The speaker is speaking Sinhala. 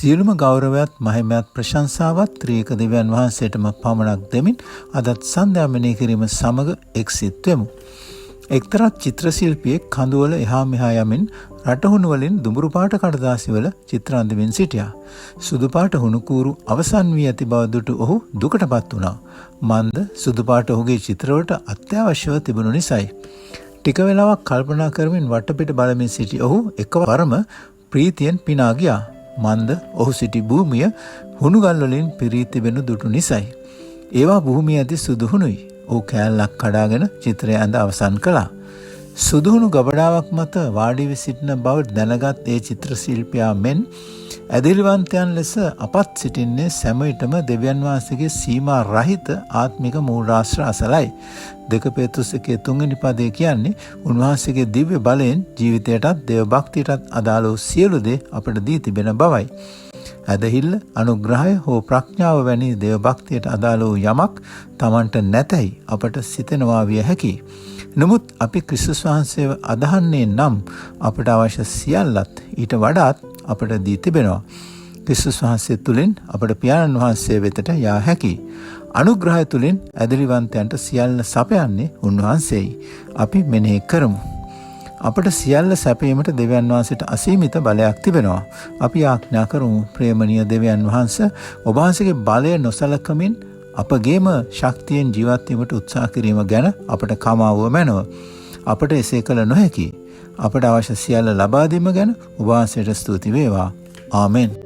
සියලුම ගෞරවයත් මහිමයත් ප්‍රශංසාවත් ත්‍රිඑක දෙවියන් වහන්සේටම පමණක් දෙමින් අදත් සන්ධ්‍යා මෙනෙහි කිරීම සමග එක්සිත් වෙමු. එක්තරා චිත්‍ර ශිල්පියෙක් කඳුවල එහා මෙහා යමින් රටහුණු වලින් දුඹුරු පාට කඩදාසිවල චිත්‍ර අඳිමින් සිටියා. සුදු පාට හුණුකූරු අවසන් වී ඇති බව දුටු ඔහු දුකටපත් වුණා. මන්ද සුදු පාට ඔහුගේ චිත්‍රවලට අත්‍යවශ්‍යව තිබුණු නිසායි. ටික වේලාවක් කල්පනා කරමින් වටපිට බලමින් සිටි ඔහු එකවරම ප්‍රීතියෙන් පිනා ගියා. මන්ද ඔහු සිටි භූමිය හුණුගල් වලින් පිරී තිබෙනු දුටු නිසායි. ඒවා භූමිය ඇති සුදුහුණුයි. ඔහු කෑල්ලක් කඩාගෙන චිත්‍රය ඇඳ අවසන් කළා. සුදුහුණු ගබඩාවක් මත වාඩි වී සිටින බව දැනගත් ඒ චිත්‍ර ශිල්පියා මෙන් ඇදිලිවන්තයන් ලෙස අපත් සිටින්නේ සැමවිටම දෙවියන් වහන්සේගේ සීමා රහිත ආත්මික මූලාශ්‍ර අසලයි. 2 පේතෘස් 1:3 පදේ කියන්නේ උන්වහන්සේගේ දිව්‍ය බලයෙන් ජීවිතයටත් දේව භක්තියටත් අදාළ වූ සියලු දේ අපට දී තිබෙන බවයි. ඇදහිල්ල, අනුග්‍රහය හෝ ප්‍රඥාව වැනි දේව භක්තියට අදාළ වූ යමක් Tamanට නැතයි අපට සිතෙනවා විය හැකියි. නමුත් අපි ක්‍රිස්තුස් වහන්සේව අදහන්නේ නම් අපට අවශ්‍ය සියල්ලත් ඊට වඩාත් අපට දී තිබෙනවා. ක්‍රිස්තුස් වහන්සේ තුලින් අපට පියාණන් වහන්සේ වෙතට යා හැකියි. අනුග්‍රහය තුලින් ඇදලිවන්තයන්ට සියල්ල සපයන්නේ උන්වහන්සේයි. අපි මෙනෙහි කරමු. අපට සියල්ල සැපීමට දෙවියන් වහන්සේට අසීමිත බලයක් තිබෙනවා. අපි ආඥා කරමු ප්‍රේමණීය දෙවියන් වහන්සේ ඔබ වහන්සේගේ බලය නොසලකමින් අපගේම ශක්තියෙන් ජීවත් වීමට උත්සාහ කිරීම ගැන අපට කමාවුව මැනව. අපට එසේ කළ නොහැකි. අපට අවශ්‍ය සියල්ල ලබා දීම ගැන ඔබ වහන්සේට ස්තුති වේවා. ආමෙන්.